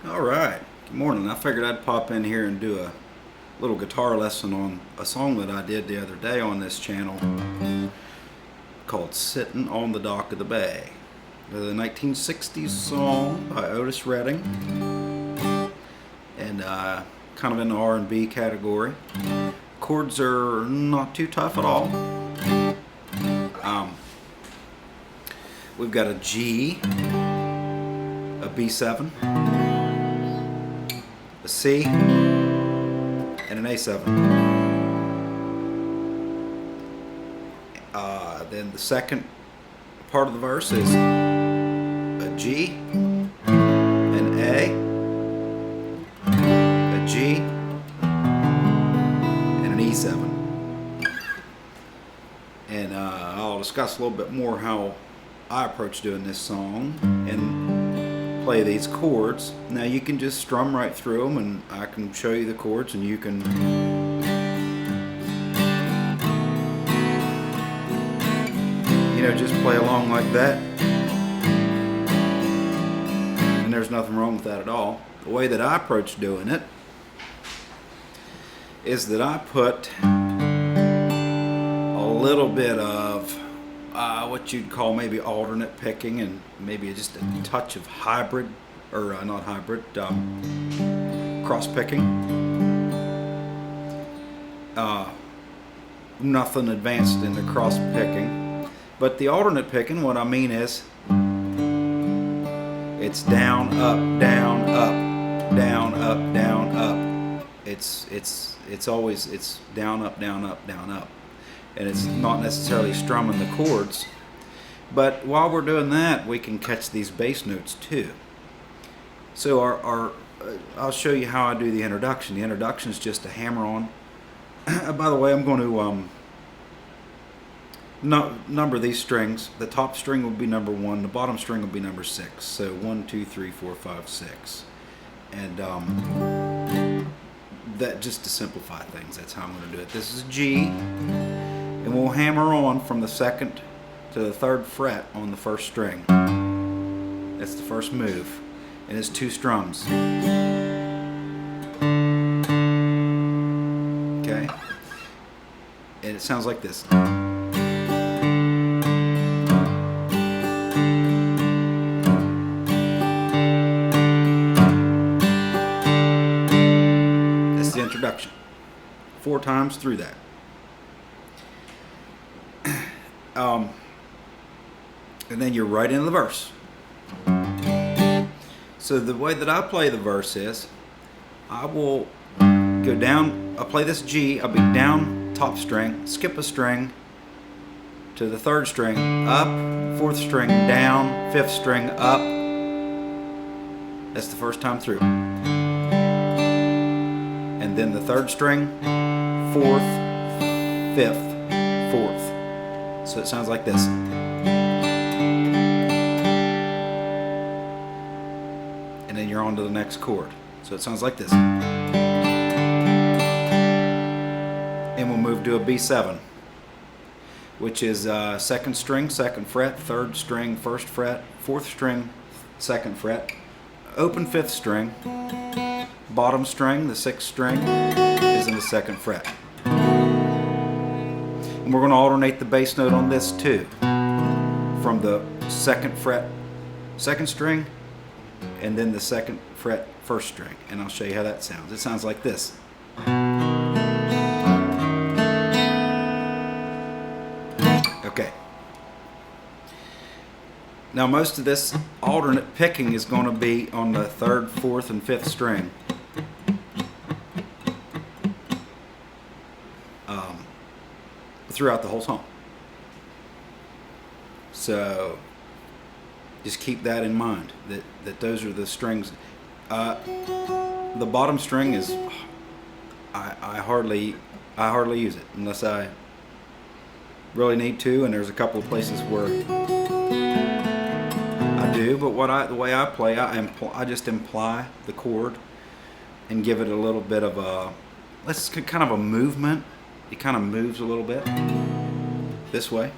All right. Good morning. I figured I'd pop in here and do a little guitar lesson on a song that I did the other day on this channel called Sitting on the Dock of the Bay. The 1960s song by Otis Redding, and kind of in the R&B category. Chords are not too tough at all. We've got a G, a B7, a C, and an A7. Then the second part of the verse is a G, an A, a G, and an E7. And I'll discuss a little bit more how I approach doing this song and play these chords. Now you can just strum right through them, and I can show you the chords, and you can just play along like that, and there's nothing wrong with that at all. The way that I approach doing it is that I put a little bit of what you'd call maybe alternate picking, and maybe just a touch of hybrid, or not hybrid, cross picking. Nothing advanced in the cross picking. But the alternate picking, what I mean is, it's down, up, down, up, down, up, down, up. It's always down, up, down, up, down, up, and it's not necessarily strumming the chords. But while we're doing that, we can catch these bass notes too. So I'll show you how I do the introduction. The introduction is just a hammer on. By the way, I'm going to number these strings. The top string will be number 1, the bottom string will be number 6. So 1, 2, 3, 4, 5, 6. And that, just to simplify things, that's how I'm going to do it. This is G, and we'll hammer on from the 2nd to the 3rd fret on the 1st string. That's the first move, and it's 2 strums. Okay, and it sounds like this. Introduction. 4 times through that. And then you're right into the verse. So the way that I play the verse is, I will go down, I'll play this G, I'll be down top string, skip a string to the 3rd string, up, 4th string, down, 5th string, up. That's the first time through. And then the 3rd string, 4th, 5th, 4th. So it sounds like this. And then you're on to the next chord. So it sounds like this. And we'll move to a B7, which is 2nd string, 2nd fret, 3rd string, 1st fret, 4th string, 2nd fret, open 5th string, bottom string, the 6th string, is in the 2nd fret. And we're going to alternate the bass note on this too, from the 2nd fret, 2nd string, and then the 2nd fret, 1st string. And I'll show you how that sounds. It sounds like this. Okay. Now most of this alternate picking is going to be on the 3rd, 4th, and 5th string. Throughout the whole song. So just keep that in mind, that those are the strings. The bottom string is, I hardly use it unless I really need to, and there's a couple of places where I do. But the way I play, I just imply the chord and give it a little bit of a, kind of a movement. It kind of moves a little bit this way.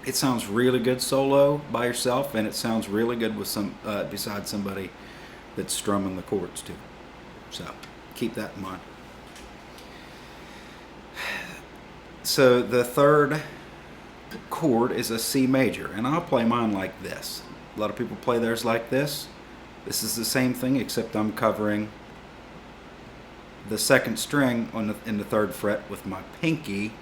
It sounds really good solo by yourself, and it sounds really good with beside somebody that's strumming the chords too. So keep that in mind. So the third chord is a C major, and I'll play mine like this. A lot of people play theirs like this. This is the same thing, except I'm covering the second string in the third fret with my pinky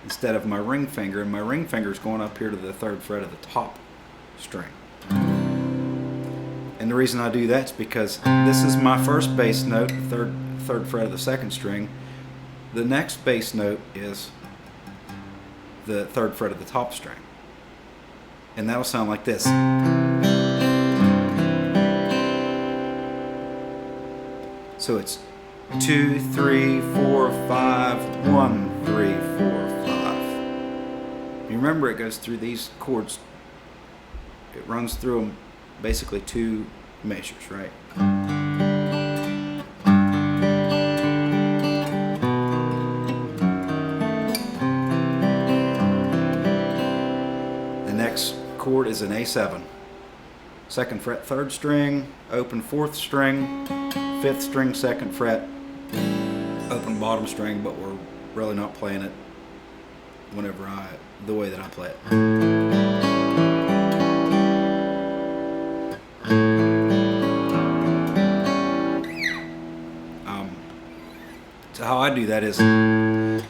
instead of my ring finger, and my ring finger is going up here to the third fret of the top string. And the reason I do that is because this is my first bass note, third fret of the second string. The next bass note is the third fret of the top string, and that'll sound like this. So it's 2, 3, 4, 5, 1, 3, 4, 5. You remember it goes through these chords. It runs through them basically 2 measures, right? The next chord is an A7. Second fret, third string, open fourth string, fifth string, second fret, open bottom string, but we're really not playing it the way that I play it. So how I do that is 2,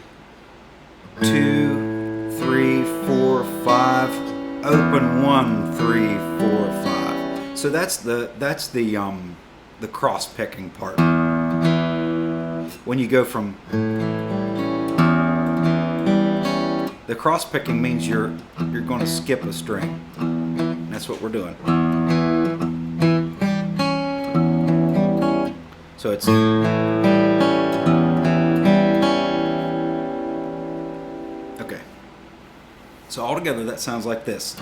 3, 4, 5, open 1, 3, 4, 5. So that's the cross picking part. When you go from the cross picking means you're going to skip a string. That's what we're doing. So it's okay. So altogether that sounds like this.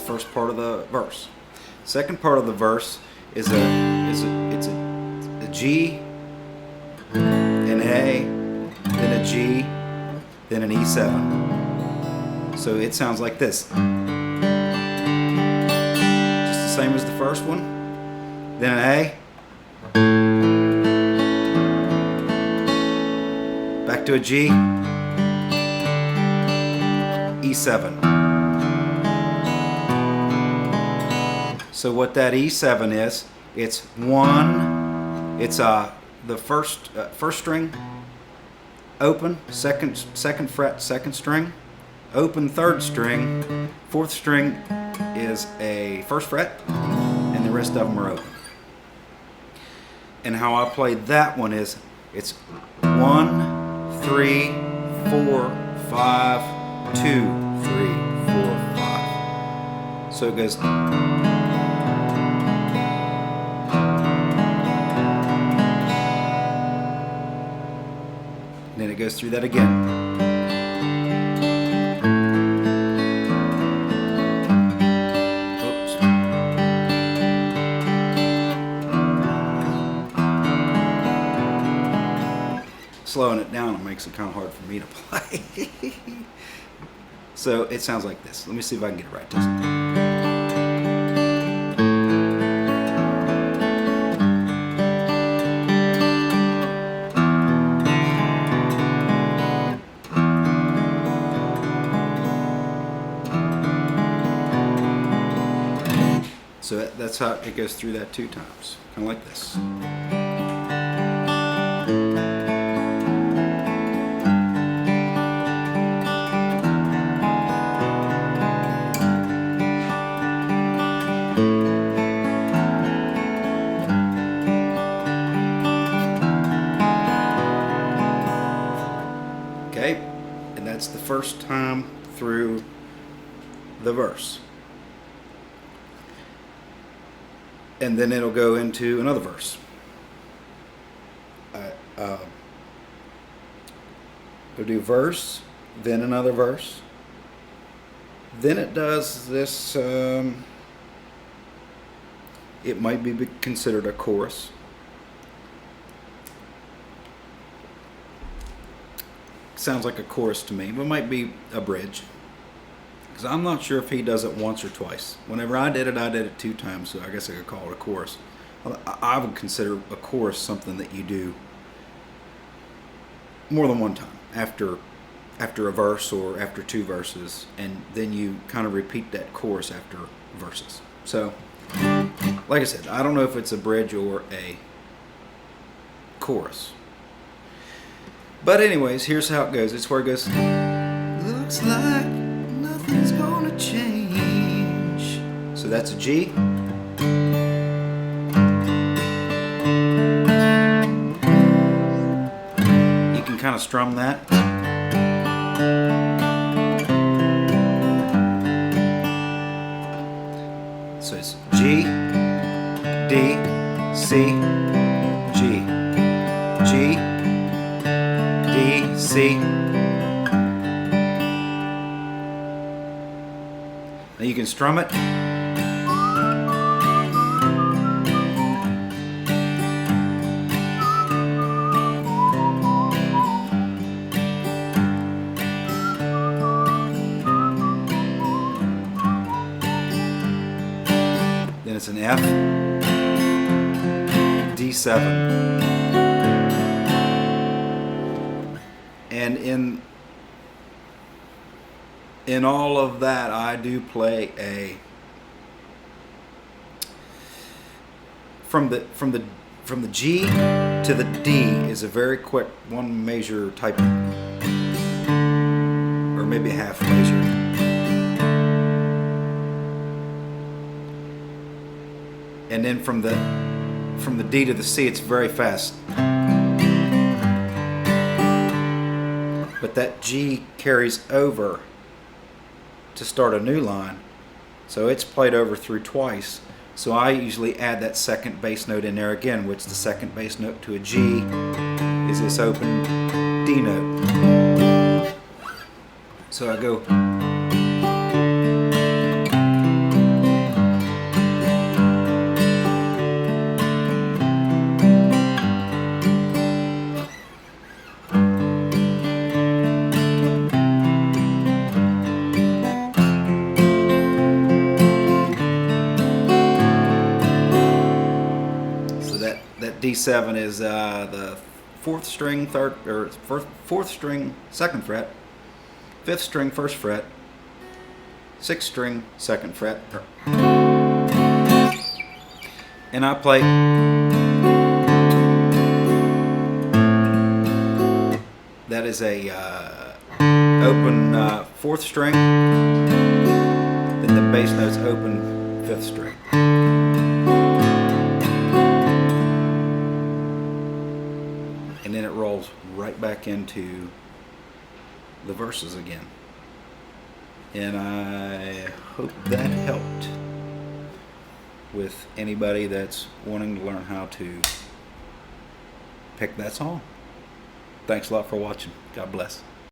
First part of the verse. Second part of the verse is a G, an A, then a G, then an E7. So it sounds like this. Just the same as the first one. Then an A, back to a G, E7. So what that E7 is, it's the first string, open, second fret, second string, open third string, fourth string is a first fret, and the rest of them are open. And how I play that one is, it's 1, 3, 4, 5, 2, 3, 4, 5. So it goes. Then it goes through that again. Oops. Slowing it down makes it kind of hard for me to play. So it sounds like this. Let me see if I can get it right this time. So that's how it goes through that 2 times, kind of like this. Okay, and that's the first time through the verse. And then it'll go into another verse. We'll do verse, then another verse, Then it does this, it might be considered a chorus. Sounds like a chorus to me, but it might be a bridge. Because I'm not sure if he does it once or twice. Whenever I did it 2 times, so I guess I could call it a chorus. I would consider a chorus something that you do more than one time, after a verse or after 2 verses, and then you kind of repeat that chorus after verses. So, like I said, I don't know if it's a bridge or a chorus. But anyways, here's how it goes. It's where it goes, looks like nothing's gonna change. So that's a G. You can kind of strum that. So it's G, D, C, G, G, D, C. Now you can strum it. Then it's an F, D7. And in all of that, I do play a from the G to the D is a very quick 1 measure type, or maybe a half measure. And then from the D to the C, it's very fast. But that G carries over to start a new line, so it's played over through twice. So I usually add that second bass note in there again, which the second bass note to a G is this open D note. So I go. That D7 is the 4th string, 4th string, 2nd fret, 5th string, 1st fret, 6th string, 2nd fret, and I play that is a open 4th string, then the bass note's open 5th string. And then it rolls right back into the verses again. And I hope that helped with anybody that's wanting to learn how to pick that song. Thanks a lot for watching. God bless.